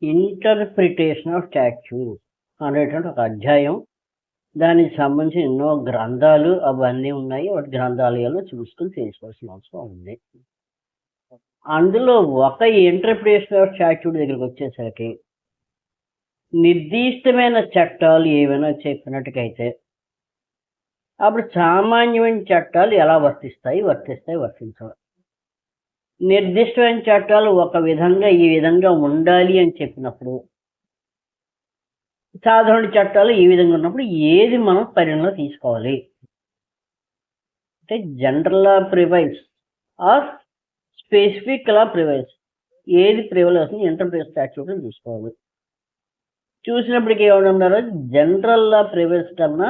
Interpretation of statute అనేటువంటి ఒక అధ్యాయం. దానికి సంబంధించి ఎన్నో గ్రంథాలు అవన్నీ ఉన్నాయి. వాటి గ్రంథాలయాల్లో చూసుకుని తెలుసుకోవాల్సిన అవసరం ఉంది. అందులో ఒక ఇంటర్ప్రిటేషన్ ఆఫ్ స్టాట్యూట్ దగ్గరికి వచ్చేసరికి నిర్దిష్టమైన చట్టాలు ఏమైనా చెప్పినట్టుకైతే అప్పుడు సామాన్యమైన చట్టాలు ఎలా వర్తించవు. నిర్దిష్టమైన చట్టాలు ఒక విధంగా ఈ విధంగా ఉండాలి అని చెప్పినప్పుడు, సాధారణ చట్టాలు ఈ విధంగా ఉన్నప్పుడు ఏది మనం పరిగణలో తీసుకోవాలి అంటే general law prevails or specific law prevails, ఏది ప్రివైల్ అవుతుంది ఇంటర్ప్రిటేషన్ స్టాట్యూట్ చూసుకోవాలి. చూసినప్పటికీ ఏమన్నారు, జనరల్ లా ప్రివైల్స్ కన్నా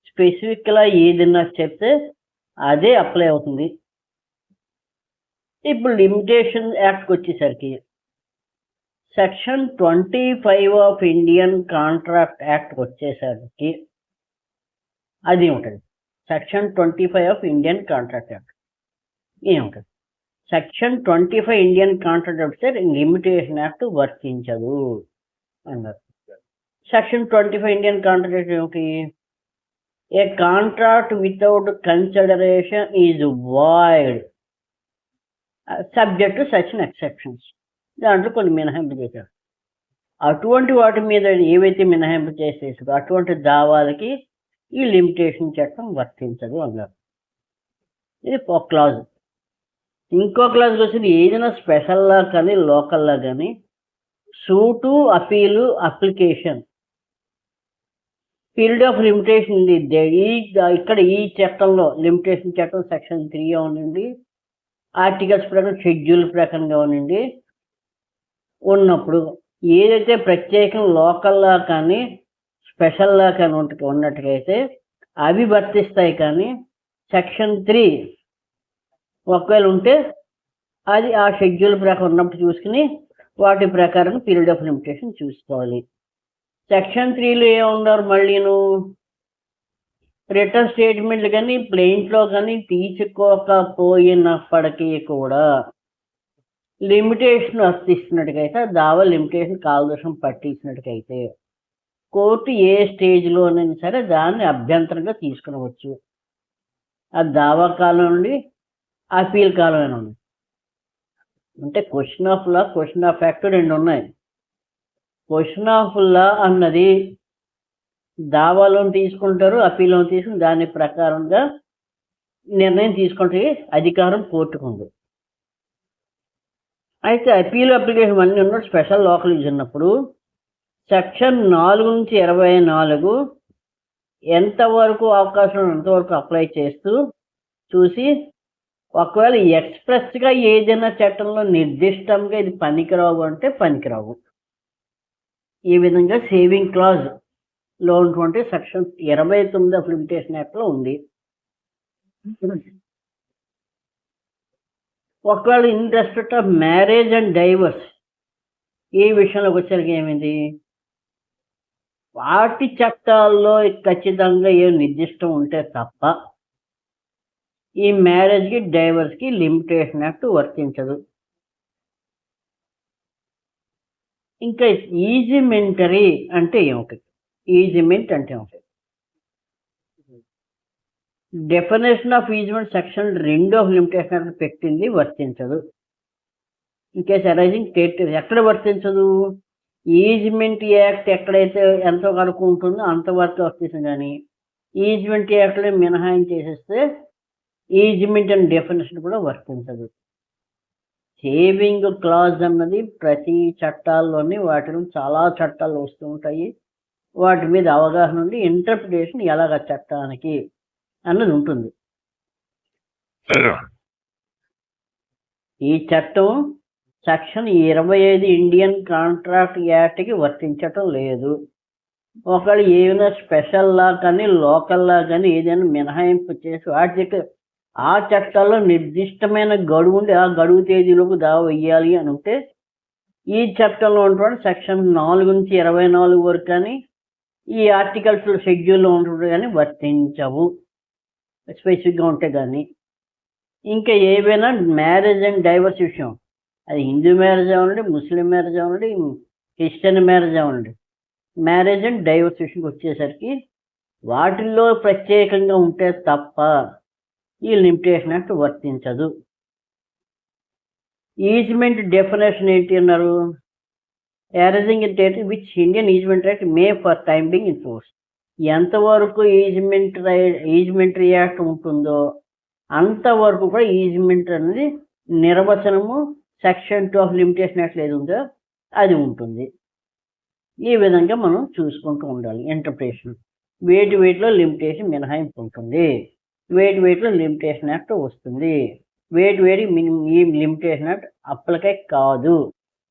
స్పెసిఫిక్ లా ఏదన్నా చెప్తే అదే అప్లై అవుతుంది. ఇప్పుడు లిమిటేషన్ యాక్ట్కి వచ్చేసరికి section 25 of Indian contract act వచ్చేసరికి అది ఉంటుంది. Section 25 of Indian contract act ఏముంటుంది, సెక్షన్ 25 ఇండియన్ కాంట్రాక్ట్ వస్తే లిమిటేషన్ యాక్ట్ వర్తించదు అన్నారు. సెక్షన్ 25 ఇండియన్ కాంట్రాక్ట్ యాక్ట్ ఏమిటి, a contract without consideration is void subject to certain exceptions. దాంట్లో కొన్ని మినహాయింపు చేశారు. అటువంటి వాటి మీద ఏవైతే మినహాయింపు చేసేసారో అటువంటి దావాలకి ఈ లిమిటేషన్ చట్టం వర్తించదు అన్నారు. ఇది ఒక క్లాజ్. ఇంకో క్లాజ్కి వచ్చింది ఏదైనా స్పెషల్ లా కానీ లోకల్ లా కానీ suit appeal application period of limitation ఉంది. ఇక్కడ ఈ చట్టంలో లిమిటేషన్ చట్టం సెక్షన్ 3 అవునండి, ఆర్టికల్స్ ప్రకారం షెడ్యూల్ ప్రకారంగా ఉండండి ఉన్నప్పుడు ఏదైతే ప్రత్యేకం లోకల్లా కానీ స్పెషల్లా కానీ ఉన్నట్టుకైతే అవి వర్తిస్తాయి. కానీ సెక్షన్ 3 ఒకవేళ ఉంటే అది ఆ షెడ్యూల్ ప్రకారం ఉన్నప్పుడు చూసుకుని వాటి ప్రకారం పీరియడ్ ఆఫ్ లిమిటేషన్ చూసుకోవాలి. సెక్షన్ 3లో ఏమున్నారు, మళ్ళీను రిటర్న్ స్టేట్మెంట్లు కానీ ప్లెయింట్లో కానీ తీసుకోకపోయినప్పటికీ కూడా లిమిటేషన్ వర్తిస్తున్నట్టుకైతే దావా లిమిటేషన్ కాలదోషం పట్టించినట్టుకైతే కోర్టు ఏ స్టేజ్లోనైనా సరే దాన్ని అభ్యంతరంగా తీసుకునవచ్చు. ఆ దావా కాలం నుండి అపీల్ కాలం అయినా ఉంది. అంటే question of law, question of fact రెండు ఉన్నాయి. క్వశ్చన్ ఆఫ్ లా అన్నది దావాలోని తీసుకుంటారు, అపీల్లోని తీసుకుని దాని ప్రకారంగా నిర్ణయం తీసుకుంటే అధికారం కోర్టుకు ఉంది. అయితే అపీల్ అప్లికేషన్ అన్నీ ఉన్నప్పుడు స్పెషల్ లోకల్ యూజ్ ఉన్నప్పుడు సెక్షన్ 4 నుంచి 24 ఎంతవరకు అవకాశం ఎంతవరకు అప్లై చేస్తూ చూసి ఒకవేళ ఎక్స్ప్రెస్గా ఏదైనా చట్టంలో నిర్దిష్టంగా ఇది పనికిరావు అంటే పనికిరావు. ఈ విధంగా సేవింగ్ క్లాజ్ లో ఉన్నటువంటి సెక్షన్ 29 ఆఫ్ లిమిటేషన్ యాక్ట్ లో ఉంది. ఒకవేళ in respect of marriage and divorce ఈ విషయంలోకి వచ్చేసరికి ఏమైంది, వాటి చట్టాల్లో ఖచ్చితంగా ఏం నిర్దిష్టం ఉంటే తప్ప ఈ మ్యారేజ్కి డైవర్స్కి లిమిటేషన్ యాక్ట్ వర్తించదు. ఇంకా ఈజిమెంటరీ అంటే ఏమిటి, ఈజిమెంట్ అంటే ఏమిటి, definition of easement section 2 of limitation act పెట్టింది వర్తించదు. ఇన్కేస్ అరైజింగ్ స్టేట్ ఎక్కడ వర్తించదు, ఈజిమెంట్ యాక్ట్ ఎక్కడైతే ఎంతో వరకు ఉంటుందో అంతవరకు వర్తించదు. కానీ ఈజిమెంట్ యాక్ట్లో మినహాయింపు చేసేస్తే ఈజిమెంట్ అండ్ డెఫినేషన్ కూడా వర్తించదు. సేవింగ్ క్లాజ్ అన్నది ప్రతి చట్టాల్లోని వాటిలో చాలా చట్టాలు వస్తూ ఉంటాయి. వాటి మీద అవగాహన ఉండి ఇంటర్ప్రిటేషన్ ఎలాగ చట్టానికి అన్నది ఉంటుంది. ఈ చట్టం సెక్షన్ 25 ఇండియన్ కాంట్రాక్ట్ యాక్ట్కి వర్తించటం లేదు. ఒకవేళ ఏమైనా స్పెషల్ లా కానీ లోకల్ లా కానీ ఏదైనా మినహాయింపు చేసి వాటికి ఆ చట్టాల్లో నిర్దిష్టమైన గడువు ఉండి ఆ గడువు తేదీలోపు దావా వెయ్యాలి అని ఉంటే ఈ చట్టంలో ఉన్నటువంటి సెక్షన్ 4 నుంచి 24 వరకు కానీ ఈ ఆర్టికల్స్ షెడ్యూల్లో ఉంటుంది కానీ వర్తించవు స్పెసిఫిక్గా ఉంటే. కానీ ఇంకా ఏవైనా మ్యారేజ్ అండ్ డైవర్స్ విషయం, అది హిందూ మ్యారేజ్ అవ్వండి, ముస్లిం మ్యారేజ్ అవ్వండి, క్రిస్టియన్ మ్యారేజ్ అవ్వండి, మ్యారేజ్ అండ్ డైవర్స్ విషయంకి వచ్చేసరికి వాటిల్లో ప్రత్యేకంగా ఉంటే తప్ప ఈ లిమిటేషన్ యాక్ట్ వర్తించదు. ఈజ్మెంట్ డెఫినేషన్ ఏంటి అన్నారు? Arising in date which Indian easement act may for time being in force. ఎంతవరకు ఈజ్మెంట్ యాక్ట్ ఉంటుందో అంతవరకు కూడా ఈజ్మెంట్ అనేది నిర్వచనము సెక్షన్ 2 ఆఫ్ లిమిటేషన్ యాక్ట్ ఏది ఉందో అది ఉంటుంది. ఈ విధంగా మనం చూసుకుంటూ ఉండాలి ఇంటర్ప్రిటేషన్. వేటిలో లిమిటేషన్ మినహాయింపు ఉంటుంది, వేటిలో లిమిటేషన్ యాక్ట్ వస్తుంది, వేటి ఈ లిమిటేషన్ యాక్ట్ అప్లై కాదు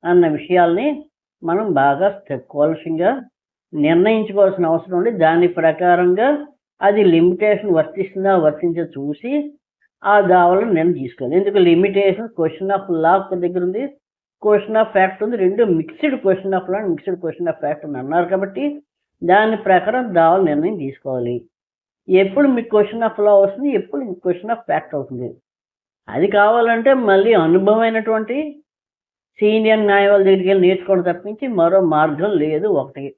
అన్న విషయాల్ని మనం బాగా క్వాలిఫింగ్గా నిర్ణయించుకోవాల్సిన అవసరం ఉంది. దాని ప్రకారంగా అది లిమిటేషన్ వర్తిస్తుందా వర్తించదో చూసి ఆ దావాలను నిర్ణయం తీసుకోవాలి. ఎందుకు లిమిటేషన్ క్వశ్చన్ ఆఫ్ లా దగ్గర ఉంది, క్వశ్చన్ ఆఫ్ ఫ్యాక్ట్ ఉంది, రెండు mixed question of law mixed question of fact అని అన్నారు. కాబట్టి దాని ప్రకారం దావాల నిర్ణయం తీసుకోవాలి. ఎప్పుడు మీకు క్వశ్చన్ ఆఫ్ లా వస్తుంది, ఎప్పుడు క్వశ్చన్ ఆఫ్ ఫ్యాక్ట్ అవుతుంది. అది కావాలంటే మళ్ళీ అనుభవమైనటువంటి సీనియర్ న్యాయవాళ్ళ దగ్గరికి వెళ్ళి నేర్చుకోవడం తప్పించి మరో మార్గం లేదు. 1,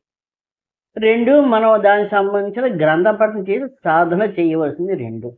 2 మనం దానికి సంబంధించిన గ్రంథ పఠనం చేసి సాధన చేయవలసింది 2.